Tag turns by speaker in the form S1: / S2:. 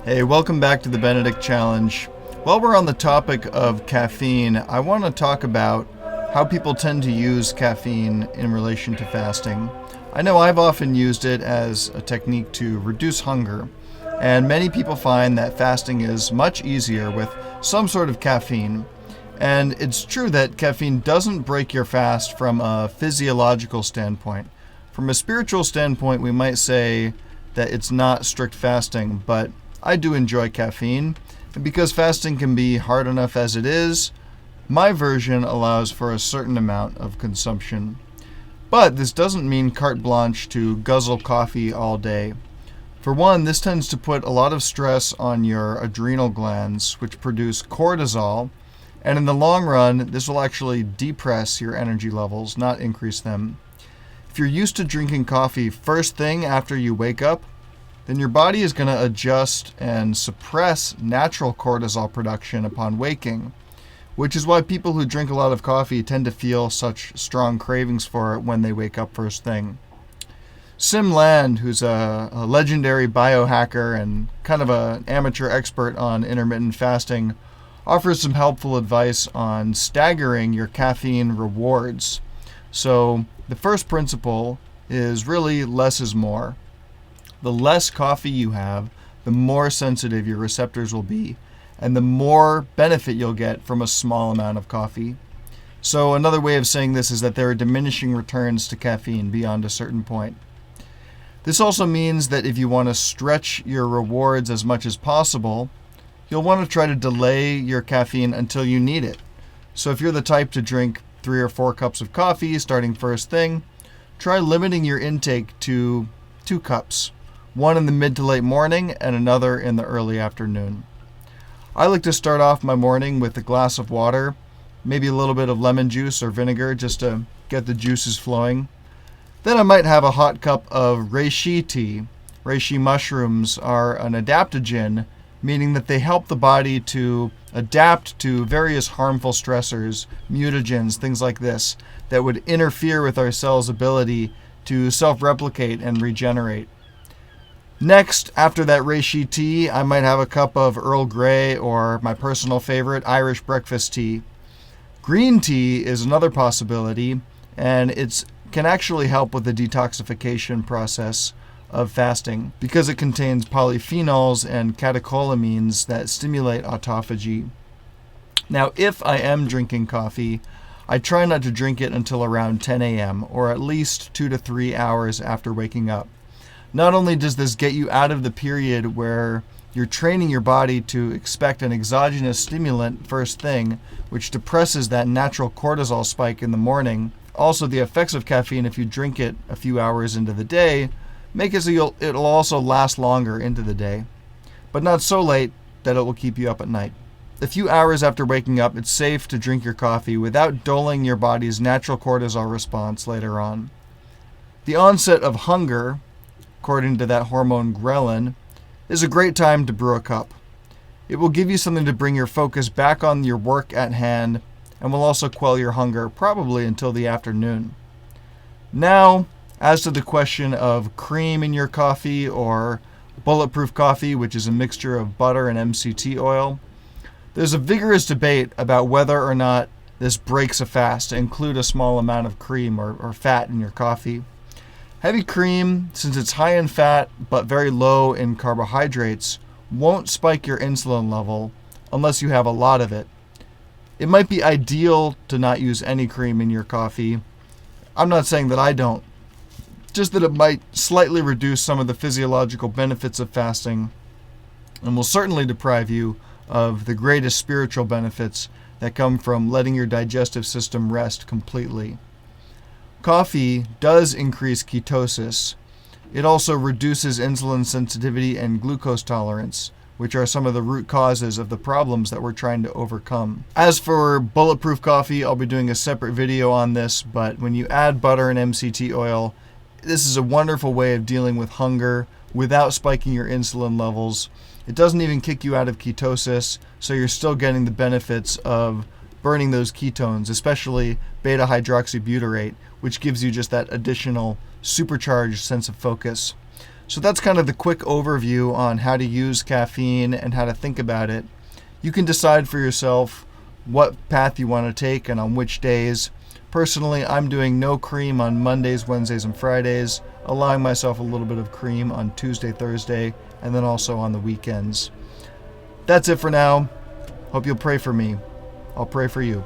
S1: Hey, welcome back to the Benedict Challenge. While we're on the topic of caffeine, I want to talk about how people tend to use caffeine in relation to fasting. I know I've often used it as a technique to reduce hunger, and many people find that fasting is much easier with some sort of caffeine. And it's true that caffeine doesn't break your fast from a physiological standpoint. From a spiritual standpoint, we might say that it's not strict fasting, but I do enjoy caffeine, and because fasting can be hard enough as it is, my version allows for a certain amount of consumption. But this doesn't mean carte blanche to guzzle coffee all day. For one, this tends to put a lot of stress on your adrenal glands, which produce cortisol, and in the long run, this will actually depress your energy levels, not increase them. If you're used to drinking coffee first thing after you wake up, then your body is going to adjust and suppress natural cortisol production upon waking, which is why people who drink a lot of coffee tend to feel such strong cravings for it when they wake up first thing. Sim Land, who's a legendary biohacker and kind of an amateur expert on intermittent fasting, offers some helpful advice on staggering your caffeine rewards. So the first principle is really less is more. The less coffee you have, the more sensitive your receptors will be, and the more benefit you'll get from a small amount of coffee. So another way of saying this is that there are diminishing returns to caffeine beyond a certain point. This also means that if you want to stretch your rewards as much as possible, you'll want to try to delay your caffeine until you need it. So if you're the type to drink 3 or 4 cups of coffee starting first thing, try limiting your intake to 2 cups. One in the mid to late morning and another in the early afternoon. I like to start off my morning with a glass of water, maybe a little bit of lemon juice or vinegar just to get the juices flowing. Then I might have a hot cup of reishi tea. Reishi mushrooms are an adaptogen, meaning that they help the body to adapt to various harmful stressors, mutagens, things like this, that would interfere with our cells' ability to self-replicate and regenerate. Next, after that reishi tea, I might have a cup of Earl Grey or my personal favorite, Irish breakfast tea. Green tea is another possibility, and it can actually help with the detoxification process of fasting because it contains polyphenols and catecholamines that stimulate autophagy. Now, if I am drinking coffee, I try not to drink it until around 10 a.m. or at least 2 to 3 hours after waking up. Not only does this get you out of the period where you're training your body to expect an exogenous stimulant first thing, which depresses that natural cortisol spike in the morning, also the effects of caffeine if you drink it a few hours into the day make it so it'll also last longer into the day, but not so late that it will keep you up at night. A few hours after waking up, it's safe to drink your coffee without dulling your body's natural cortisol response later on. The onset of hunger, according to that hormone ghrelin, is a great time to brew a cup. It will give you something to bring your focus back on your work at hand and will also quell your hunger, probably until the afternoon. Now, as to the question of cream in your coffee or bulletproof coffee, which is a mixture of butter and MCT oil, there's a vigorous debate about whether or not this breaks a fast to include a small amount of cream or fat in your coffee. Heavy cream, since it's high in fat but very low in carbohydrates, won't spike your insulin level unless you have a lot of it. It might be ideal to not use any cream in your coffee. I'm not saying that I don't, just that it might slightly reduce some of the physiological benefits of fasting and will certainly deprive you of the greatest spiritual benefits that come from letting your digestive system rest completely. Coffee does increase ketosis. It also reduces insulin sensitivity and glucose tolerance, which are some of the root causes of the problems that we're trying to overcome. As for bulletproof coffee, I'll be doing a separate video on this, but when you add butter and MCT oil, this is a wonderful way of dealing with hunger without spiking your insulin levels. It doesn't even kick you out of ketosis, so you're still getting the benefits of burning those ketones, especially beta-hydroxybutyrate, which gives you just that additional supercharged sense of focus. So that's kind of the quick overview on how to use caffeine and how to think about it. You can decide for yourself what path you want to take and on which days. Personally, I'm doing no cream on Mondays, Wednesdays, and Fridays, allowing myself a little bit of cream on Tuesday, Thursday, and then also on the weekends. That's it for now. Hope you'll pray for me. I'll pray for you.